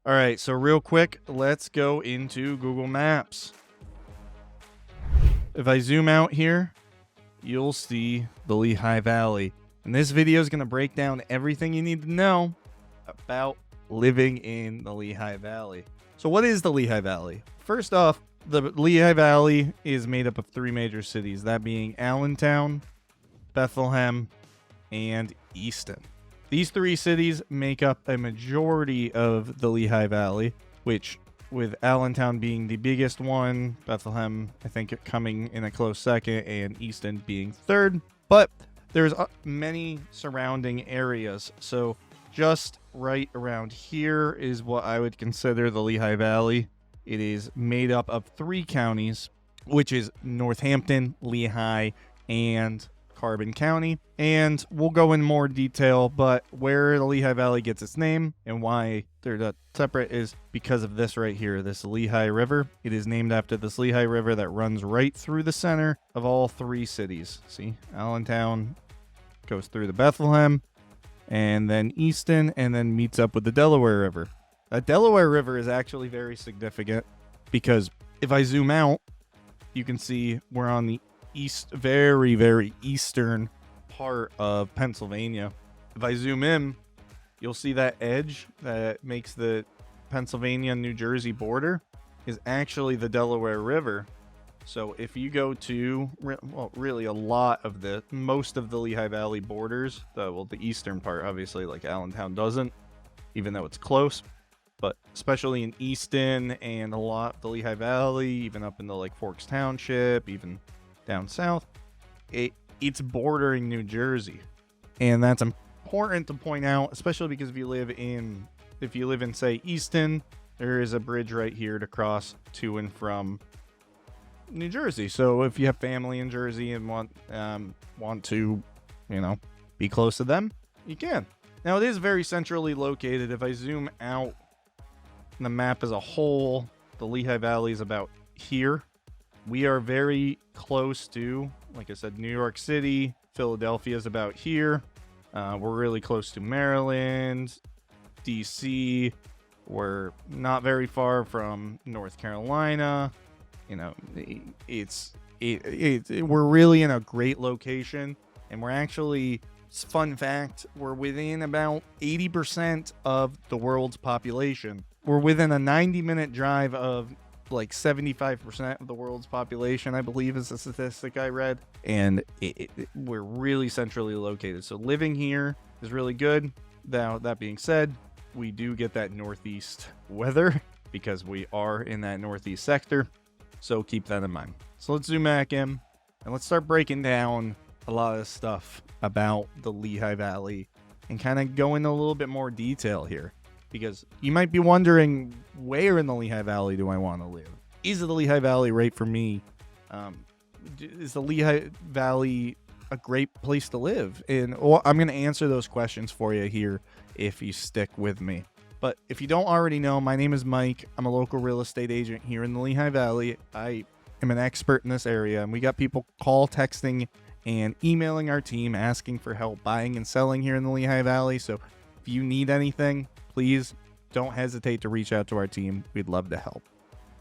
All right, so real quick, let's go into Google Maps. If I zoom out here, you'll see the Lehigh Valley. And this video is going to break down everything you need to know about living in the Lehigh Valley. So what is the Lehigh Valley? First off, the Lehigh Valley is made up of three major cities, that being Allentown, Bethlehem, and Easton. These three cities make up a majority of the Lehigh Valley, which with Allentown being the biggest one, Bethlehem, I think, coming in a close second, and Easton being third. But there's many surrounding areas. So just right around here is what I would consider the Lehigh Valley. It is made up of three counties, which is Northampton, Lehigh, and Carbon County. And we'll go in more detail, but where the Lehigh Valley gets its name and why they're not separate is because of this right here, this Lehigh River. It is named after this Lehigh River that runs right through the center of all three cities. See, Allentown goes through the Bethlehem, and then Easton, and then meets up with the Delaware River. That Delaware River is actually very significant because if I zoom out, you can see we're on the very eastern part of Pennsylvania. If I zoom in, you'll see that edge that makes the Pennsylvania New Jersey border is actually the Delaware River. So if you go to, well, really most of the Lehigh Valley borders, the eastern part, obviously, like Allentown doesn't, even though it's close, but especially in Easton and a lot of the Lehigh Valley, even up into like Forks Township, even down south, it's bordering New Jersey. And that's important to point out, especially because if you live in say Easton, there is a bridge right here to cross to and from New Jersey. So if you have family in Jersey and want to, be close to them, you can. Now it is very centrally located. If I zoom out the map as a whole, the Lehigh Valley is about here. We are very close to, like I said, New York City. Philadelphia is about here. We're really close to Maryland, DC. We're not very far from North Carolina. We're really in a great location, and we're actually, fun fact, we're within about 80% of the world's population. We're within a 90-minute drive of like 75% of the world's population, I believe, is the statistic I read. And we're really centrally located. So living here is really good. Now, that being said, we do get that northeast weather because we are in that northeast sector. So keep that in mind. So let's zoom back in and let's start breaking down a lot of stuff about the Lehigh Valley and kind of go into a little bit more detail here. Because you might be wondering, where in the Lehigh Valley do I want to live? Is the Lehigh Valley right for me? Is the Lehigh Valley a great place to live? And I'm going to answer those questions for you here if you stick with me. But if you don't already know, my name is Mike. I'm a local real estate agent here in the Lehigh Valley. I am an expert in this area, and we got people texting, and emailing our team asking for help buying and selling here in the Lehigh Valley. So if you need anything, please don't hesitate to reach out to our team. We'd love to help.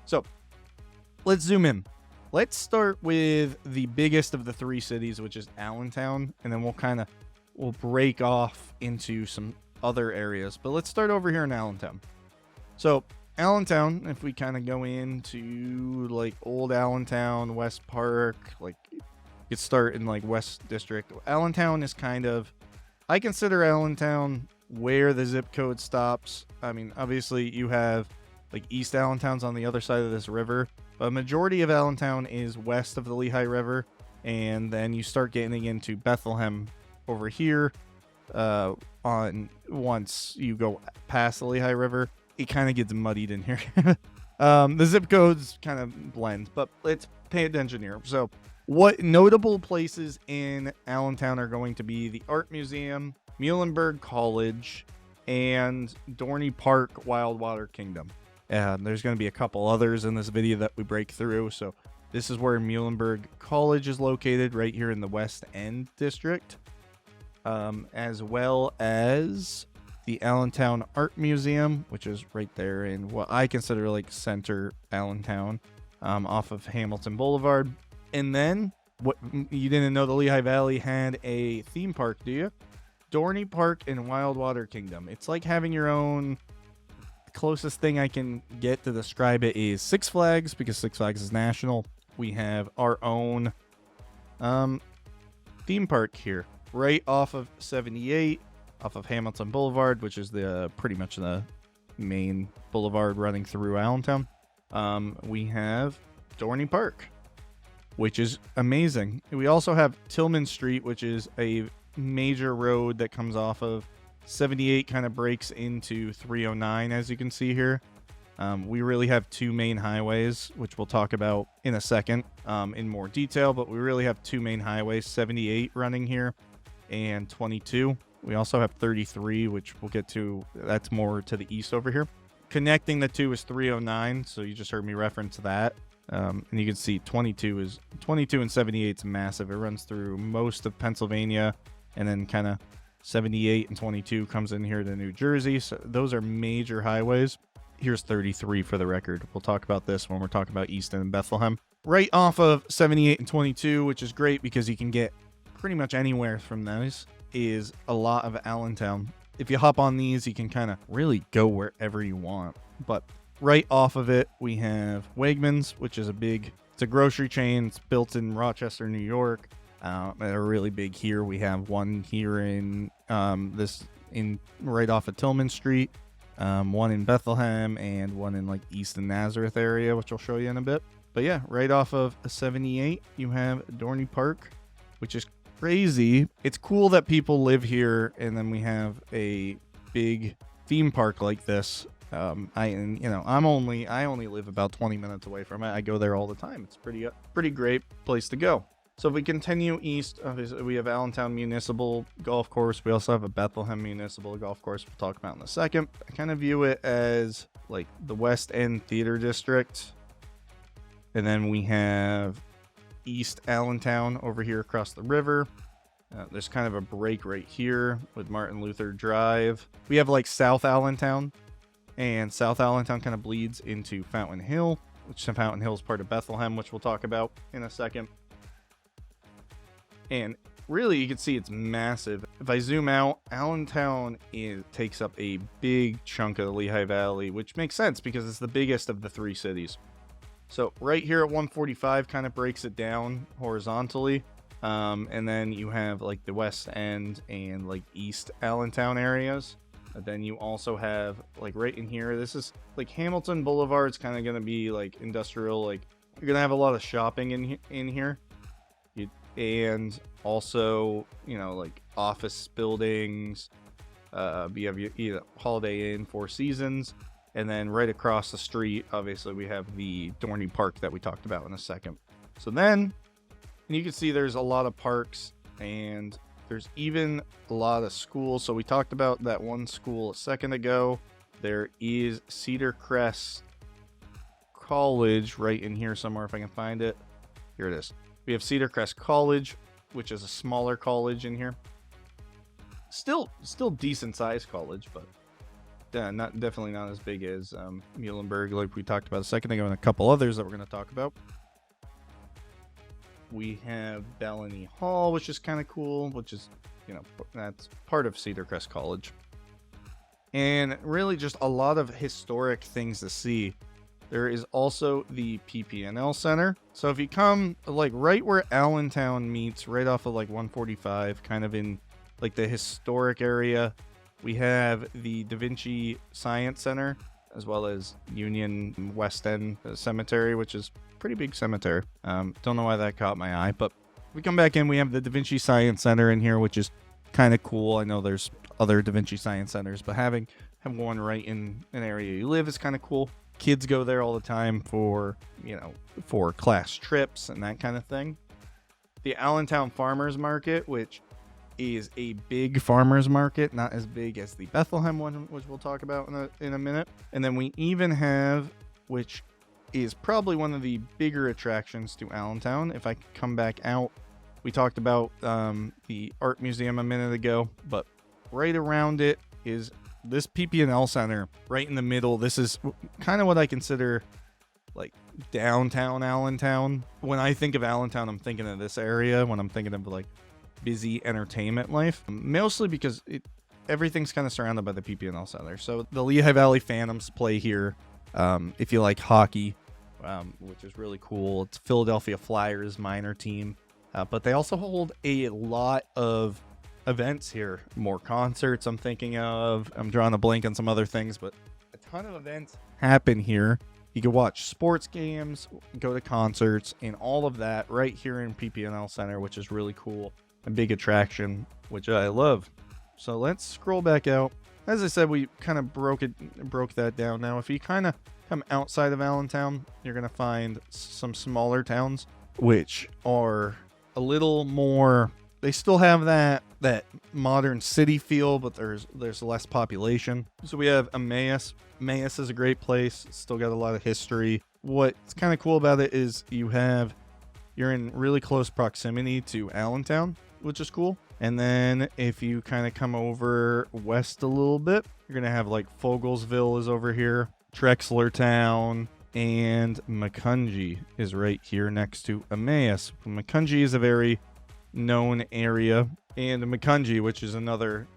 So let's zoom in. Let's start with the biggest of the three cities, which is Allentown, and then we'll break off into some other areas. But let's start over here in Allentown. So Allentown, if we kind of go into like old Allentown, West Park, like you could start in like West District. Allentown is I consider Allentown where the zip code stops. I mean, obviously you have like East Allentown's on the other side of this river, but a majority of Allentown is west of the Lehigh River, and then you start getting into Bethlehem over here. Once you go past the Lehigh River, it kind of gets muddied in here. The zip codes kind of blend, but let's pay attention here. So what notable places in Allentown are going to be the Art Museum, Muhlenberg College, and Dorney Park Wildwater Kingdom. There's going to be a couple others in this video that we break through. So this is where Muhlenberg College is located, right here in the West End district, as well as the Allentown Art Museum, which is right there in what I consider like center Allentown, off of Hamilton Boulevard. And then, what you didn't know, the Lehigh Valley had a theme park, do you? Dorney Park in Wildwater Kingdom. It's like having your own. Closest thing I can get to describe it is Six Flags, because Six Flags is national. We have our own theme park here, right off of 78, off of Hamilton Boulevard, which is the pretty much the main boulevard running through Allentown. We have Dorney Park, which is amazing. We also have Tillman Street, which is a major road that comes off of 78, kind of breaks into 309, as you can see here. We really have two main highways, which we'll talk about in a second in more detail, but we really have two main highways, 78 running here and 22. We also have 33, which we'll get to. That's more to the east over here. Connecting the two is 309, so you just heard me reference that. And you can see 22 and 78 is massive. It runs through most of Pennsylvania, and then kind of 78 and 22 comes in here to New Jersey. So those are major highways. Here's 33 for the record. We'll talk about this when we're talking about Easton and Bethlehem. Right off of 78 and 22, which is great because you can get pretty much anywhere from those, is a lot of Allentown. If you hop on these, you can kind of really go wherever you want. But right off of it, we have Wegmans, which is it's a grocery chain. It's built in Rochester, New York. They're really big here. We have one here in right off of Tillman Street, one in Bethlehem, and one in like Easton, Nazareth area, which I'll show you in a bit. But yeah, right off of 78, you have Dorney Park, which is crazy. It's cool that people live here, and then we have a big theme park like this. I only live about 20 minutes away from it. I go there all the time. It's pretty great place to go. So if we continue east, obviously we have Allentown Municipal Golf Course. We also have a Bethlehem Municipal Golf Course we'll talk about in a second. I kind of view it as like the West End Theater District. And then we have East Allentown over here across the river. There's kind of a break right here with Martin Luther Drive. We have like South Allentown. And South Allentown kind of bleeds into Fountain Hill, which Fountain Hill is part of Bethlehem, which we'll talk about in a second. And really, you can see it's massive. If I zoom out, Allentown takes up a big chunk of the Lehigh Valley, which makes sense because it's the biggest of the three cities. So right here at 145 kind of breaks it down horizontally. And then you have like the West End and like East Allentown areas. And then you also have like right in here, this is like Hamilton Boulevard. It's kind of going to be like industrial, like you're going to have a lot of shopping in here. And also, like office buildings. You have either Holiday Inn, Four Seasons, and then right across the street, obviously, we have the Dorney Park that we talked about in a second. So then, and you can see there's a lot of parks, and there's even a lot of schools. So we talked about that one school a second ago. There is Cedar Crest College right in here somewhere, if I can find it. Here it is. We have Cedar Crest College, which is a smaller college in here. Still decent sized college, but definitely not as big as Muhlenberg, like we talked about a second ago, and a couple others that we're going to talk about. We have Bellany Hall, which is kind of cool, which is, that's part of Cedar Crest College. And really just a lot of historic things to see. There is also the PP&L Center. So if you come like right where Allentown meets, right off of like 145, kind of in like the historic area, we have the Da Vinci Science Center, as well as Union West End Cemetery, which is a pretty big cemetery. Don't know why that caught my eye, but if we come back in, we have the Da Vinci Science Center in here, which is kind of cool. I know there's other Da Vinci Science Centers, but having one right in an area you live is kind of cool. Kids go there all the time for class trips and that kind of thing. The Allentown Farmers Market, which is a big farmers market, not as big as the Bethlehem one, which we'll talk about in a minute. And then we even have, which is probably one of the bigger attractions to Allentown. If I come back out, we talked about the art museum a minute ago, but right around it is this PP&L center right in the middle, this is kind of what I consider like downtown Allentown. When I think of Allentown, I'm thinking of this area when I'm thinking of like busy entertainment life, mostly because everything's kind of surrounded by the PP&L center. So the Lehigh Valley Phantoms play here. If you like hockey, which is really cool. It's Philadelphia Flyers minor team, but they also hold a lot of events here. More concerts I'm thinking of. I'm drawing a blank on some other things, but a ton of events happen here. You can watch sports games, go to concerts, and all of that right here in PP&L Center, which is really cool. A big attraction, which I love. So let's scroll back out. As I said, we kind of broke that down. Now, if you kind of come outside of Allentown, you're going to find some smaller towns, which are a little more, they still have that modern city feel, but there's less population. So we have Emmaus. Emmaus is a great place. It's still got a lot of history. What's kind of cool about it is you're in really close proximity to Allentown, which is cool. And then if you kind of come over west a little bit, you're going to have like Fogelsville is over here, Trexlertown, and Macungie is right here next to Emmaus. Macungie is a very known area, and Macungie, which is another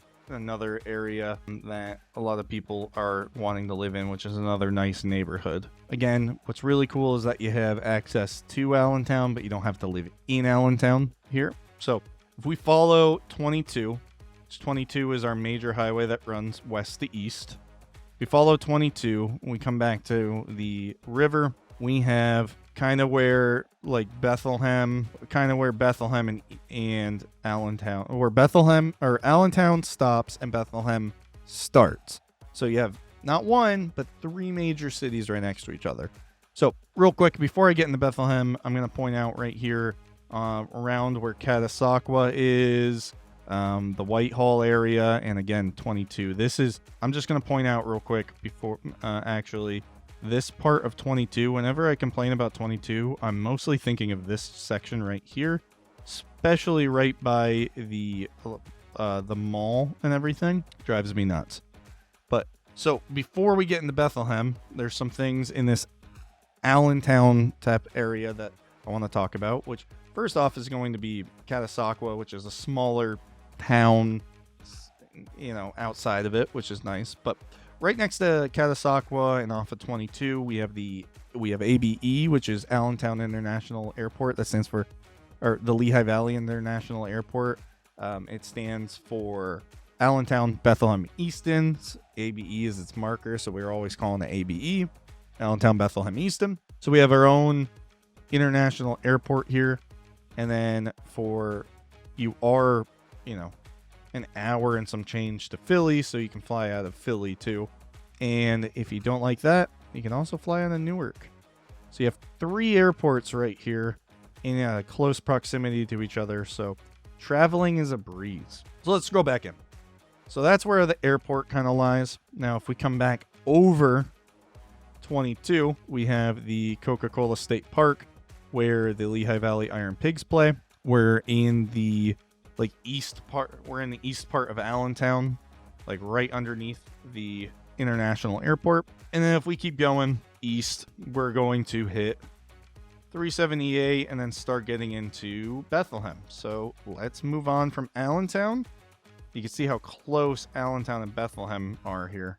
area that a lot of people are wanting to live in, which is another nice neighborhood. Again, what's really cool is that you have access to Allentown, but you don't have to live in Allentown here. So if we follow 22, 22 is our major highway that runs west to east. We follow 22, we come back to the river. We have kind of where like Bethlehem and Allentown, where Bethlehem or Allentown stops and Bethlehem starts. So you have not one, but 3 major cities right next to each other. So real quick, before I get into Bethlehem, I'm going to point out right here around where Catasauqua is, the Whitehall area, and again, 22. I'm just going to point out real quick before, actually, this part of 22, whenever I complain about 22, I'm mostly thinking of this section right here, especially right by the mall and everything. Drives me nuts. But so before we get into Bethlehem, there's some things in this Allentown type area that I want to talk about, which first off is going to be Catasauqua, which is a smaller town, outside of it, which is nice. But right next to Catasauqua and off of 22, we have ABE, which is Allentown International Airport. That stands for, or the Lehigh Valley International Airport. It stands for Allentown, Bethlehem, Easton. ABE is its marker, so we're always calling it ABE, Allentown, Bethlehem, Easton. So we have our own international airport here. And then you are, an hour and some change to Philly, so you can fly out of Philly too. And if you don't like that, you can also fly out of Newark. So you have 3 airports right here in close proximity to each other, so traveling is a breeze. So let's scroll back in. So that's where the airport kind of lies. Now, if we come back over 22, we have the Coca-Cola State Park, where the Lehigh Valley Iron Pigs play. We're in the east part of Allentown, like right underneath the international airport. And then if we keep going east, we're going to hit 378 and then start getting into Bethlehem. So let's move on from Allentown. You can see how close Allentown and Bethlehem are here.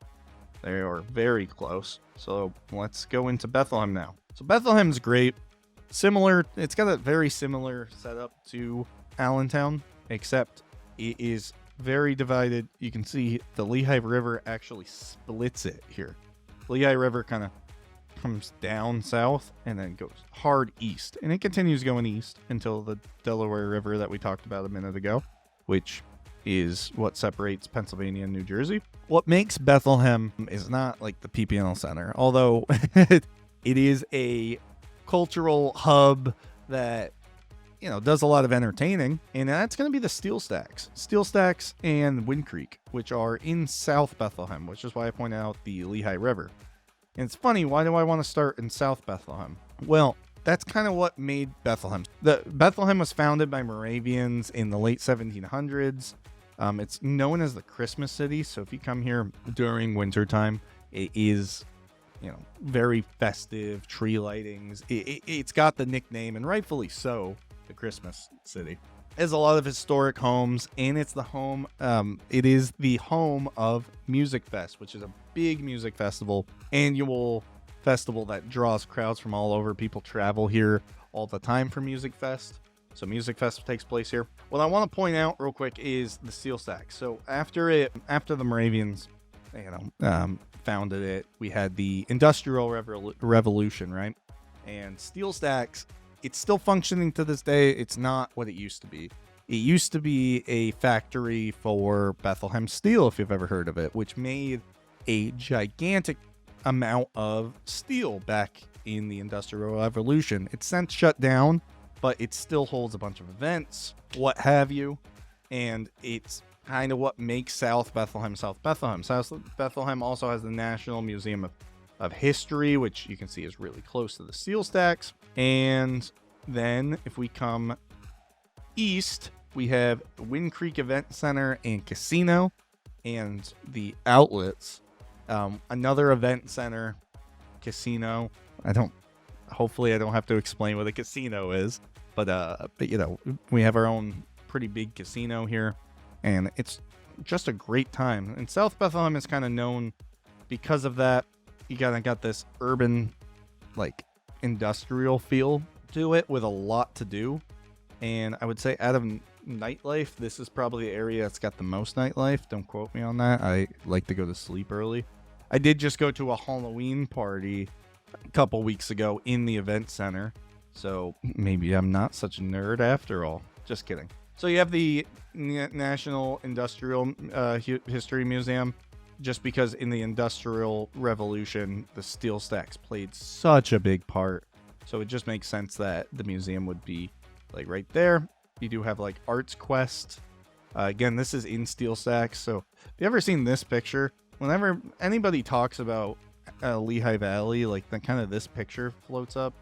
They are very close. So let's go into Bethlehem now. So Bethlehem's great. It's got a very similar setup to Allentown, except it is very divided. You can see the Lehigh River actually splits it here. Lehigh River kind of comes down south and then goes hard east, and it continues going east until the Delaware River that we talked about a minute ago, which is what separates Pennsylvania and New Jersey. What makes Bethlehem is not like the PP&L Center, although it is a cultural hub that does a lot of entertaining, and that's going to be the Steel Stacks and Wind Creek, which are in South Bethlehem, which is why I pointed out the Lehigh River. And it's funny, why do I want to start in South Bethlehem? Well, that's kind of what made Bethlehem. Bethlehem was founded by Moravians in the late 1700s. It's known as the Christmas city. So if you come here during wintertime, it is, very festive, tree lightings. It's got the nickname, and rightfully so, the Christmas city. It has a lot of historic homes, and it's the home. It is the home of Music Fest, which is a big music festival, annual festival that draws crowds from all over. People travel here all the time for Music Fest. So Music Fest takes place here. What I want to point out real quick is the steel stack. So after the Moravians, founded it, we had the Industrial Revolution, right? And steel stacks, it's still functioning to this day. It's not what it used to be. It used to be a factory for Bethlehem Steel, if you've ever heard of it, which made a gigantic amount of steel back in the Industrial Revolution. It's since shut down, but it still holds a bunch of events, what have you, and it's kind of what makes South Bethlehem South Bethlehem. South Bethlehem also has the National Museum of History, which you can see is really close to the steel stacks. And then if we come east, we have Wind Creek Event Center and Casino and the outlets. Another event center, casino. Hopefully I don't have to explain what a casino is, but we have our own pretty big casino here, and it's just a great time. And South Bethlehem is kind of known because of that. You got this urban, like, industrial feel to it with a lot to do. And I would say out of nightlife, this is probably the area that's got the most nightlife. Don't quote me on that. I like to go to sleep early. I did just go to a Halloween party a couple weeks ago in the event center, so maybe I'm not such a nerd after all. Just kidding. So you have the National Industrial History Museum, just because in the Industrial Revolution, the steel stacks played such a big part. So it just makes sense that the museum would be like right there. You do have like Arts Quest. Again, this is in steel stacks. So if you ever seen this picture, whenever anybody talks about Lehigh Valley, like this picture floats up,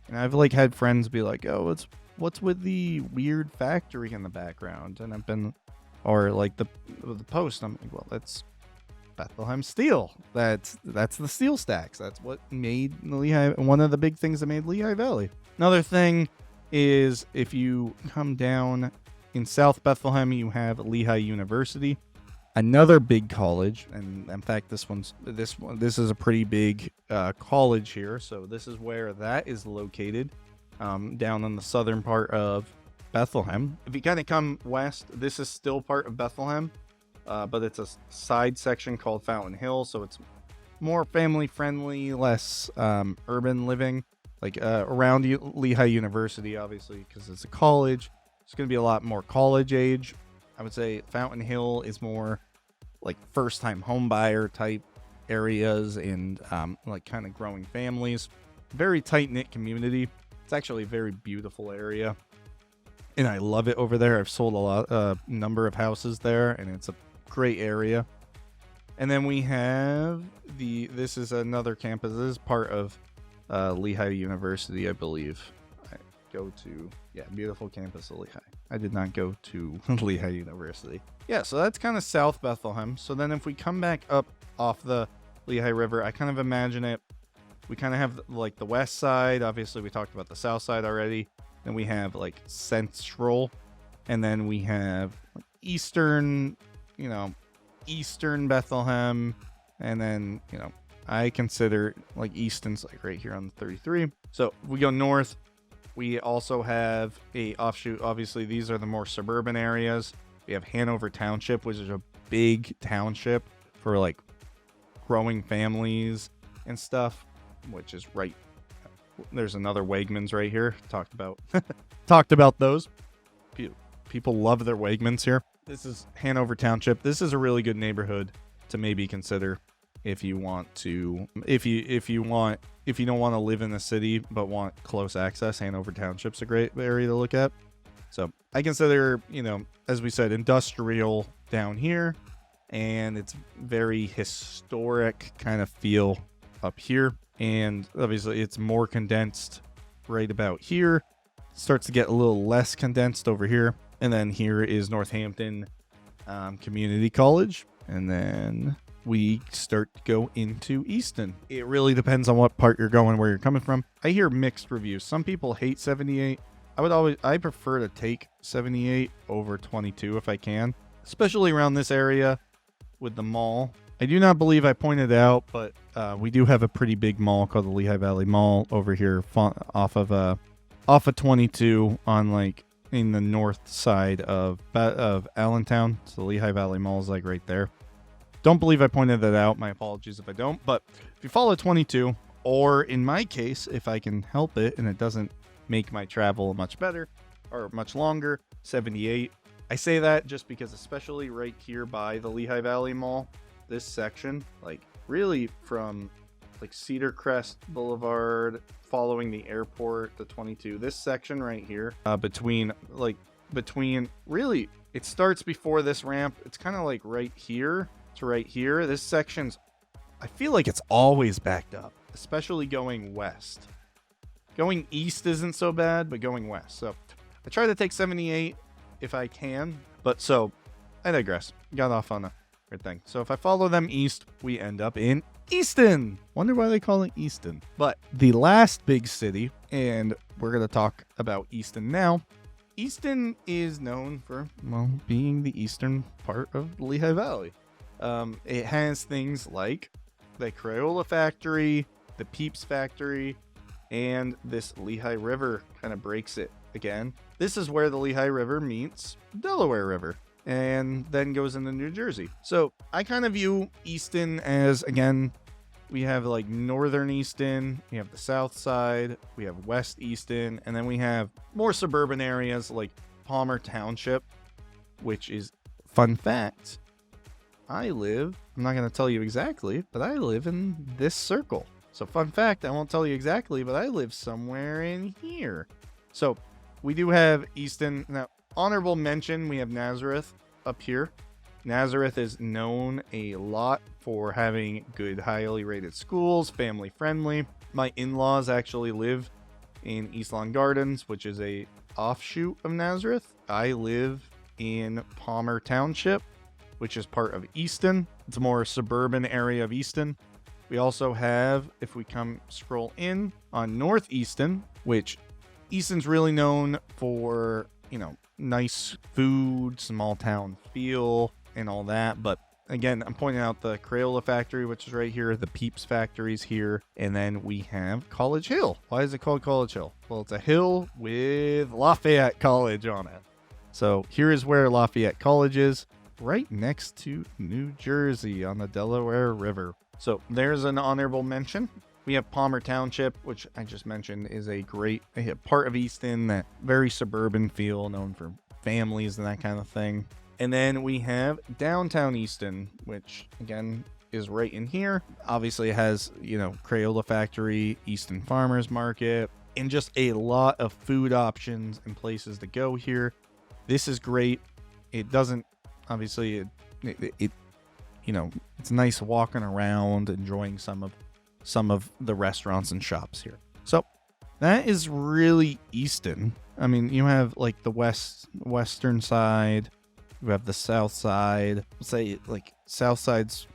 and I've like had friends be like, "Oh, what's with the weird factory in the background?" And I've been, or like the post, I'm like, "Well, that's Bethlehem Steel. That's the steel stacks. That's what made Lehigh, one of the big things that made Lehigh Valley." Another thing is if you come down in South Bethlehem, you have Lehigh University. Another big college, and in fact, this is a pretty big college here. So this is where that is located, down in the southern part of Bethlehem. If you kind of come west, this is still part of Bethlehem, but it's a side section called Fountain Hill. So it's more family friendly, less urban living, like around Lehigh University, obviously, because it's a college. It's going to be a lot more college age. I would say Fountain Hill is more like first time home buyer type areas, and like kind of growing families. Very tight knit community. It's actually a very beautiful area, and I love it over there. I've sold a number of houses there, and it's a great area. And then we have this is another campus. This is part of Lehigh University, I believe. Beautiful campus of Lehigh. I did not go to Lehigh University. Yeah, so that's kind of South Bethlehem. So then if we come back up off the Lehigh River, I kind of imagine it. We kind of have like the west side. Obviously, we talked about the south side already. Then we have like central. And then we have eastern Bethlehem. And then, I consider like Easton's like right here on the 33. So if we go north, we also have a offshoot. Obviously, these are the more suburban areas. We have Hanover Township, which is a big township for like growing families and stuff, which is right. There's another Wegmans right here. Talked about those. People love their Wegmans here. This is Hanover Township. This is a really good neighborhood to maybe consider if you want to, if you don't want to live in the city but want close access. Hanover Township's a great area to look at. So I consider, as we said, industrial down here, and it's very historic kind of feel up here. And obviously it's more condensed right about here. Starts to get a little less condensed over here. And then here is Northampton, community college, and then we start to go into Easton. It really depends on what part you're going, where you're coming from. I hear mixed reviews. Some people hate 78. I prefer to take 78 over 22 if I can, especially around this area with the mall. I do not believe I pointed out, but we do have a pretty big mall called the Lehigh Valley Mall over here off of 22 on like in the north side of Allentown. So the Lehigh Valley Mall is like right there. Don't believe I pointed that out. My apologies if I don't. But if you follow 22, or in my case, if I can help it and it doesn't make my travel much better or much longer, 78. I say that just because especially right here by the Lehigh Valley Mall, this section, like really from like Cedar Crest Boulevard following the airport to 22, this section right here, between really, it starts before this ramp. It's kind of like right here to right here. This section's, I feel like it's always backed up, especially going west. Going east isn't so bad, but going west. So I try to take 78 if I can, but so I digress. Got off on a good thing. So if I follow them east, we end up in Easton. Wonder why they call it Easton. But the last big city, and we're going to talk about Easton now. Easton is known for, well, being the eastern part of the Lehigh Valley. It has things like the Crayola factory, the Peeps factory, and this Lehigh River kind of breaks it again. This is where the Lehigh River meets Delaware River and then goes into New Jersey. So I kind of view Easton as, again, we have like northern Easton, we have the south side, we have west Easton, and then we have more suburban areas like Palmer Township, which is, fun fact, I'm not going to tell you exactly, but I live in this circle. So fun fact, I won't tell you exactly, but I live somewhere in here. So we do have Easton. Now, honorable mention, we have Nazareth up here. Nazareth is known a lot for having good, highly rated schools, family friendly. My in-laws actually live in East Lawn Gardens, which is a offshoot of Nazareth. I live in Palmer Township, which is part of Easton. It's a more suburban area of Easton. We also have, if we scroll in on North Easton, which Easton's really known for, nice food, small town feel, and all that. But again, I'm pointing out the Crayola factory, which is right here, the Peeps factories here, and then we have College Hill. Why is it called College Hill? Well, it's a hill with Lafayette College on it. So here is where Lafayette College is, right next to New Jersey on the Delaware River. So there's an honorable mention. We have Palmer Township, which I just mentioned is a great part of Easton, that very suburban feel, known for families and that kind of thing. And then we have downtown Easton, which again is right in here. Obviously it has, Crayola factory, Easton Farmers Market, and just a lot of food options and places to go here. This is great. It doesn't, obviously it's nice walking around, enjoying some of the restaurants and shops here. So that is really Easton. I mean, you have like the western side, you have the south side. Let's say like south side's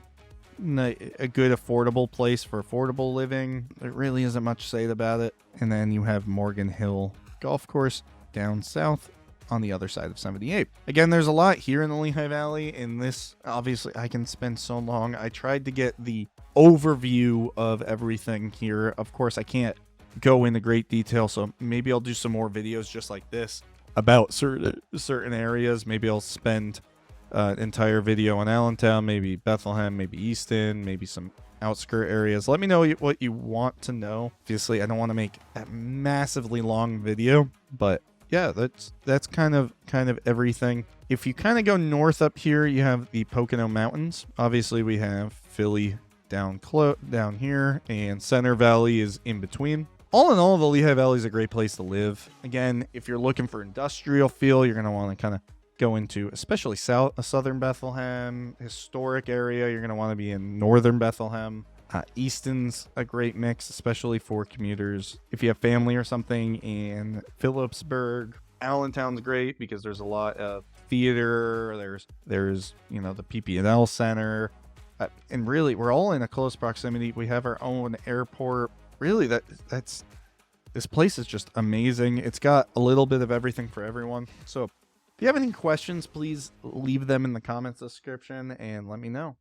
a good affordable place for affordable living. There really isn't much said about it. And then you have Morgan Hill Golf Course down south on the other side of 78. Again, there's a lot here in the Lehigh Valley. In this, obviously, I can spend so long. I tried to get the overview of everything here. Of course, I can't go into great detail, so maybe I'll do some more videos just like this about certain areas. Maybe I'll spend an entire video on Allentown, maybe Bethlehem, maybe Easton, maybe some outskirt areas. Let me know what you want to know. Obviously, I don't want to make a massively long video, but yeah, that's kind of everything. If you kind of go north up here, you have the Pocono Mountains. Obviously, we have Philly down here, and Center Valley is in between. All in all, the Lehigh Valley is a great place to live. Again, if you're looking for industrial feel, you're going to want to kind of go into, especially southern Bethlehem, historic area. You're going to want to be in northern Bethlehem. Easton's a great mix, especially for commuters. If you have family or something in Phillipsburg, Allentown's great because there's a lot of theater. There's you know, the PP&L center, and really we're all in a close proximity. We have our own airport. Really, that's this place is just amazing. It's got a little bit of everything for everyone. So if you have any questions, please leave them in the comments description and let me know.